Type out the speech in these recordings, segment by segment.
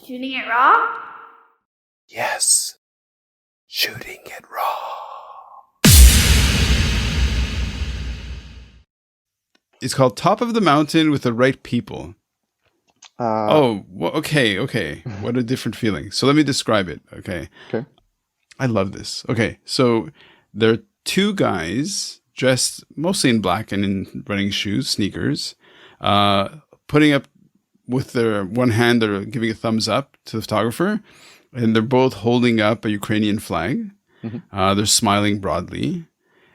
Shooting it raw? Yes. Shooting it raw. It's called Top of the Mountain with the Right People. Okay. What a different feeling. So let me describe it. Okay. I love this. Okay. So there are two guys dressed mostly in black and in running shoes, sneakers, putting up with their one hand, they're giving a thumbs up to the photographer, and they're both holding up a Ukrainian flag. They're smiling broadly.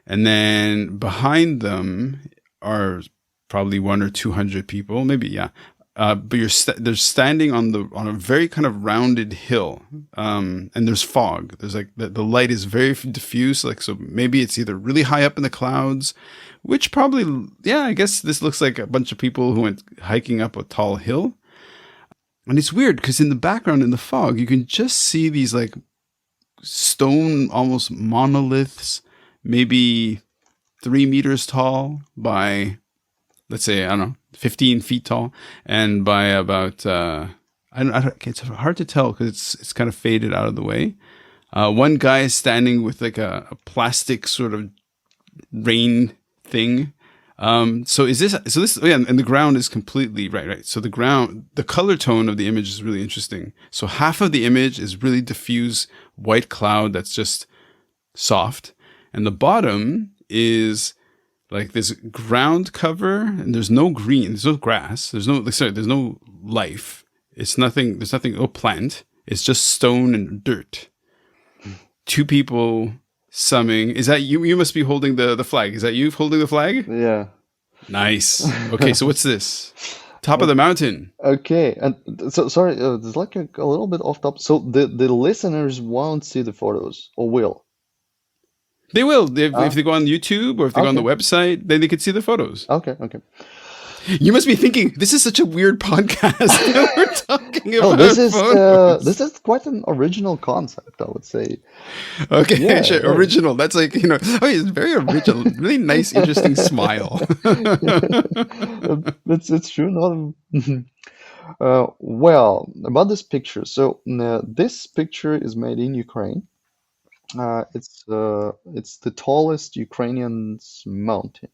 And then behind them are probably 100 or 200 people, maybe, yeah. But they're standing on a very kind of rounded hill, and there's fog. There's like the light is very diffuse, like so maybe it's either really high up in the clouds, which probably, yeah, I guess this looks like a bunch of people who went hiking up a tall hill. And it's weird because in the background in the fog, you can just see these like stone, almost monoliths, maybe 3 meters tall by, let's say, I don't know, 15 feet tall, and by about, it's hard to tell because it's kind of faded out of the way. One guy is standing with like a plastic sort of rain thing. So this, yeah, and the ground is completely right. So the color tone of the image is really interesting. So half of the image is really diffuse white cloud that's just soft. And the bottom is like this ground cover, and there's no green, there's no grass, there's no life. There's nothing, no plant. It's just stone and dirt. Two people summing. Is that you? You must be holding the flag. Is that you holding the flag? Yeah. Nice. Okay, so what's this? Top of the mountain. Okay, and so sorry, there's like a little bit off top. So the listeners won't see the photos, or will? They will if they go on YouTube or if they go on the website. Then they can see the photos. Okay. You must be thinking, this is such a weird podcast. We're talking about photos. This is quite an original concept, I would say. Okay, Yeah, sure. yeah. Original. That's like, it's very original. Really nice, interesting smile. It's true. Well, about this picture. So this picture is made in Ukraine. It's the tallest Ukrainian mountain.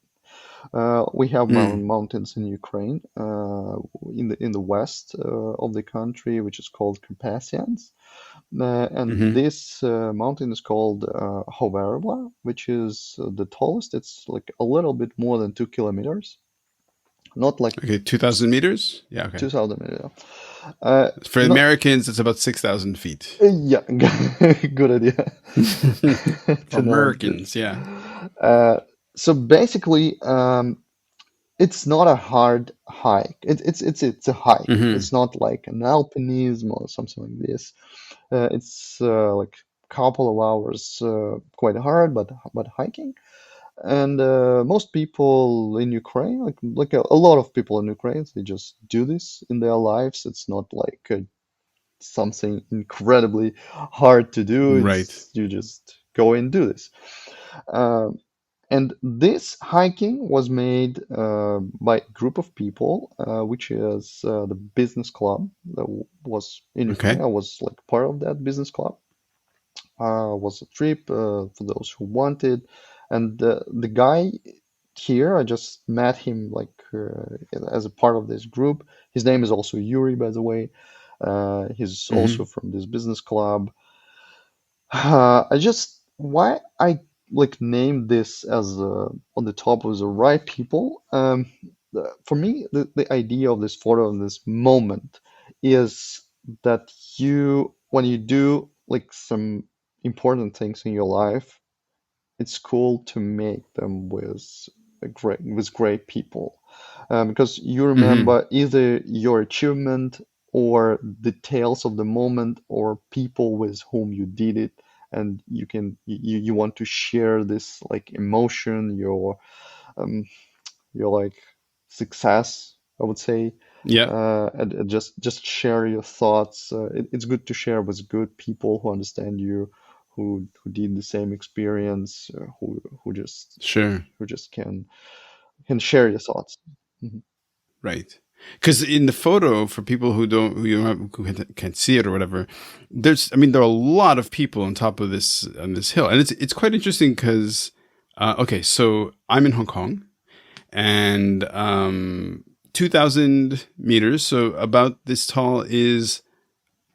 We have mountains in Ukraine, in the west of the country, which is called Carpathians, and this mountain is called Hoverla, which is the tallest. It's like a little bit more than 2 kilometers, not like 2,000 meters. Yeah, okay. 2,000 meters. For Americans, it's about 6,000 feet. Yeah, good idea. For Americans, yeah. So basically, it's not a hard hike. It's a hike. It's not like an alpinism or something like this. It's like a couple of hours, quite hard, but hiking. And most people in Ukraine, like a lot of people in Ukraine, they just do this in their lives. It's not like something incredibly hard to do. Right. You just go and do this. And this hiking was made by a group of people, which is the business club that was in Ukraine. I was like part of that business club. Was a trip for those who wanted. And the guy here, I just met him like as a part of this group. His name is also Yuri, by the way. He's also from this business club. Why I like named this as on the top was the right people. For me, the idea of this photo and this moment is that when you do like some important things in your life, it's cool to make them with great people, because you remember either your achievement or details of the moment or people with whom you did it, and you want to share this like emotion, your like success, I would say. And just share your thoughts. It's good to share with good people who understand you, who did the same experience, who just can share your thoughts. Right. Because in the photo, for people who don't, who can't see it or whatever, there are a lot of people on top of on this hill, and it's quite interesting because, okay, so I'm in Hong Kong, and 2,000 meters, so about this tall is,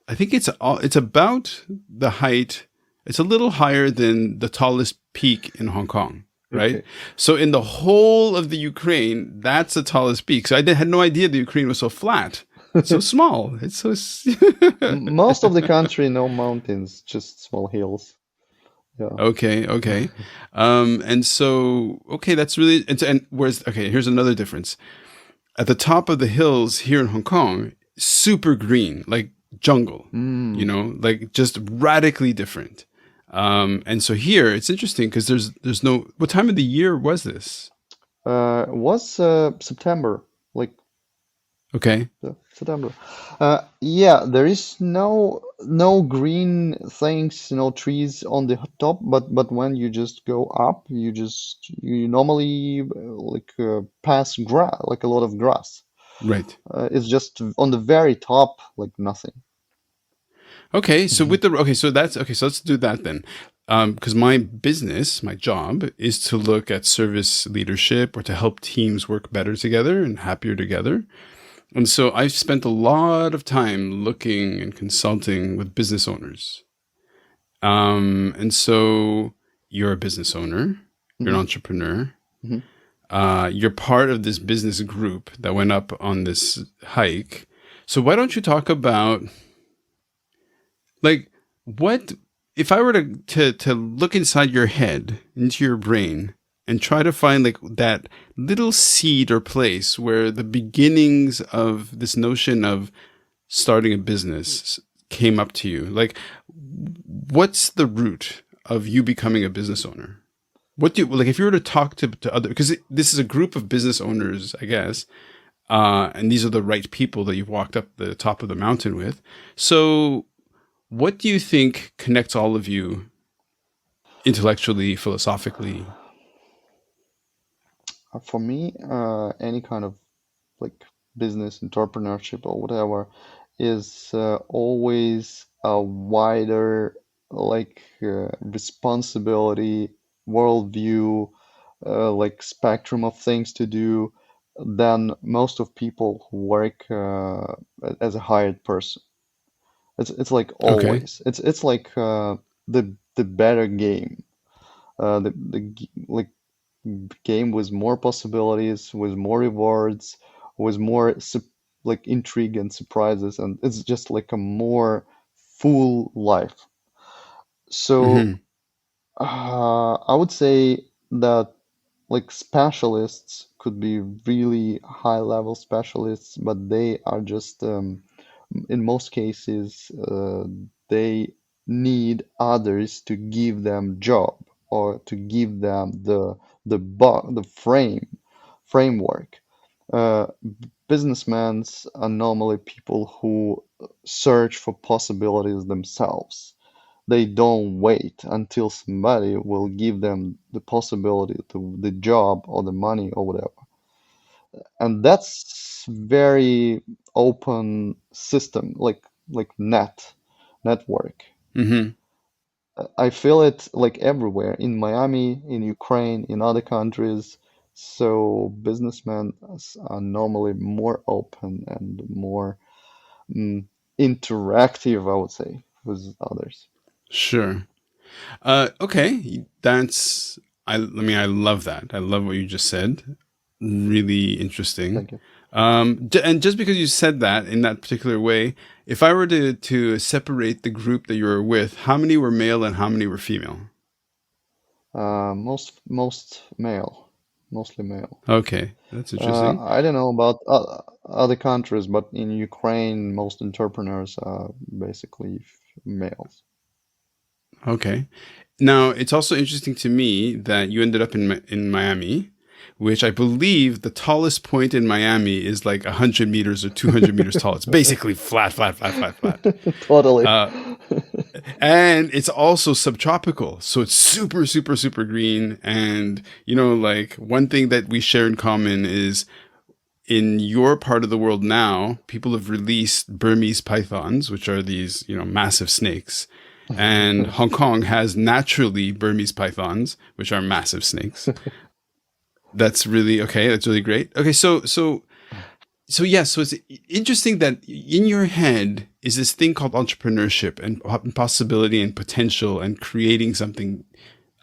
I think it's about the height. It's a little higher than the tallest peak in Hong Kong. Right. Okay. So in the whole of the Ukraine, that's the tallest peak. So had no idea the Ukraine was so flat. It's so small. It's so. Most of the country, no mountains, just small hills. Yeah. Okay. Okay. And so, okay, that's really, and whereas, okay, here's another difference. At the top of the hills here in Hong Kong, super green, like jungle, like just radically different. And so here it's interesting because there's no, what time of the year was this? It was September, like Okay. September. Yeah, there is no green things, no trees on the top, but when you just go up, you normally pass grass, like a lot of grass. Right. It's just on the very top, like nothing. Okay. So Mhm. so that's okay. So let's do that then. Because my job is to look at service leadership or to help teams work better together and happier together. And so I've spent a lot of time looking and consulting with business owners. And so you're a business owner, you're an Mhm. entrepreneur, Mhm. you're part of this business group that went up on this hike. So why don't you talk about, like, what if I were to look inside your head, into your brain, and try to find like that little seed or place where the beginnings of this notion of starting a business came up to you? Like, what's the root of you becoming a business owner? What do you like if you were to talk to other, because this is a group of business owners, I guess, and these are the right people that you've walked up the top of the mountain with. So what do you think connects all of you intellectually, philosophically? For me, any kind of like business entrepreneurship or whatever is always a wider responsibility, worldview, like spectrum of things to do than most of people who work as a hired person. It's like Okay. always. It's like the better game. Like game with more possibilities, with more rewards, with more like intrigue and surprises, and it's just like a more full life. So Hmm. I would say that like specialists could be really high level specialists, but they are just in most cases they need others to give them job or to give them the framework. Uh, Businessmen are normally people who search for possibilities themselves. They don't wait until somebody will give them the possibility to the job or the money or whatever. And that's very open system, like network. Hmm. I feel it like everywhere in Miami, in Ukraine, in other countries. So businessmen are normally more open and more mm, interactive, I would say, with others. Sure. Okay. I love that. I love what you just said. Really interesting. Thank you. And just because you said that in that particular way, if I were to separate the group that you were with, how many were male and how many were female? Most male, mostly male. Okay, that's interesting. I don't know about other countries, but in Ukraine, most entrepreneurs are basically males. Okay. Now, it's also interesting to me that you ended up in Miami, which I believe the tallest point in Miami is like 100 meters or 200 meters tall. It's basically flat, flat, flat, flat, flat. Totally. Uh, and it's also subtropical. So it's super, super, super green. And, like one thing that we share in common is in your part of the world now, people have released Burmese pythons, which are these, massive snakes. And Hong Kong has naturally Burmese pythons, which are massive snakes. That's really okay. That's really great. Okay, so yes, so it's interesting that in your head is this thing called entrepreneurship and possibility and potential and creating something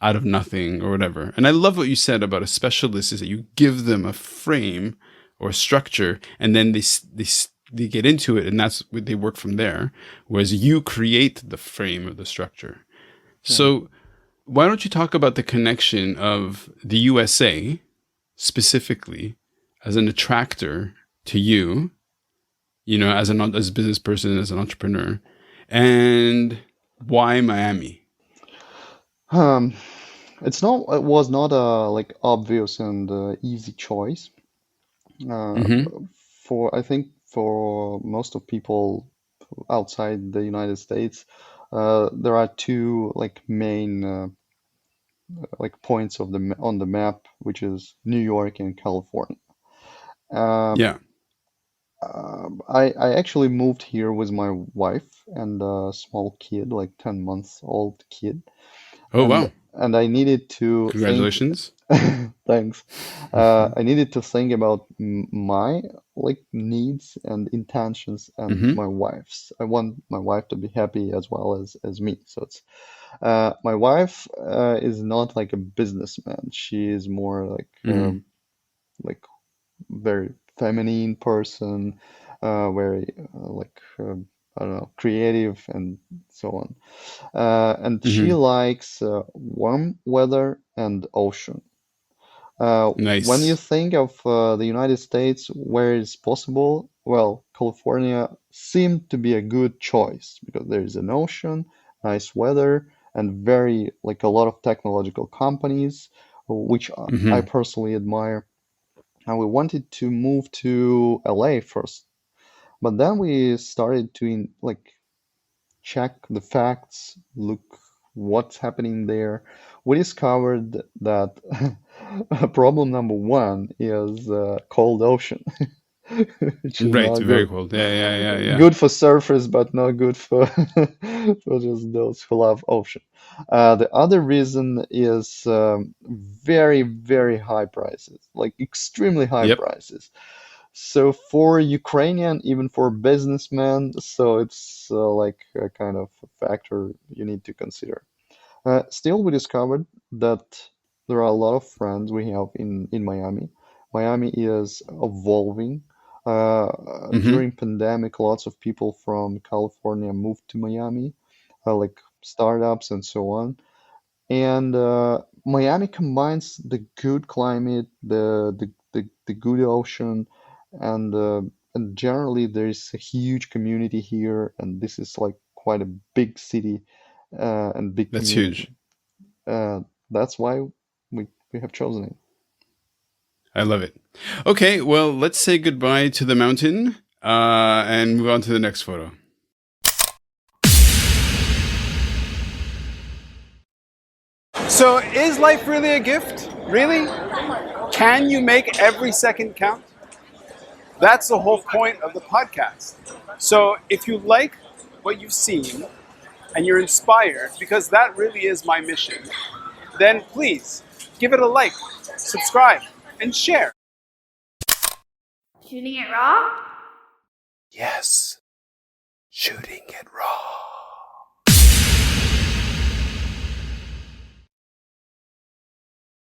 out of nothing or whatever. And I love what you said about a specialist is that you give them a frame or structure, and then they get into it, and that's what they work from there. Whereas you create the frame of the structure. Yeah. So why don't you talk about the connection of the USA specifically as an attractor to you, as a business person, as an entrepreneur, and why Miami? It was not a like obvious and easy choice. Mm-hmm. I think for most of people outside the United States, there are two like main like points on the map, which is New York and California. Uh, Yeah. I actually moved here with my wife and a small kid, like 10 months old kid, Oh, and wow. I needed to think. Congratulations. Thanks. I needed to think about my like needs and intentions and Mm-hmm. my wife's. I want my wife to be happy as well as me. So it's my wife is not like a businessman. She is more Mm-hmm. like very feminine person, very I don't know, creative and so on. And she Mm-hmm. likes warm weather and ocean. When you Nice. think of the United States where it's possible, well, California seemed to be a good choice because there is an ocean, nice weather, and very like a lot of technological companies, which I Mm-hmm. personally admire. And we wanted to move to LA first, but then we started to check the facts, look what's happening there. We discovered that problem number one is cold ocean, which is Right. not Very good. cool. Yeah, yeah, yeah, yeah. Good for surfers, but not good for for just those who love ocean. The other reason is very, very high prices, like extremely high Yep. prices. So for Ukrainian, even for businessmen, so it's like a kind of a factor you need to consider. Still, we discovered that there are a lot of friends we have in Miami. Miami is evolving. Mm-hmm. During pandemic, lots of people from California moved to Miami, like startups and so on. And Miami combines the good climate, the good ocean, and generally there is a huge community here, and this is like quite a big city and big That's community. huge. Uh, that's why we have chosen it. I love it. Okay, well, let's say goodbye to the mountain and move on to the next photo. So, is life really a gift? Really? Can you make every second count? That's the whole point of the podcast. So, if you like what you've seen and you're inspired, because that really is my mission, then please give it a like, subscribe, and share. Shooting it raw? Yes, shooting it raw.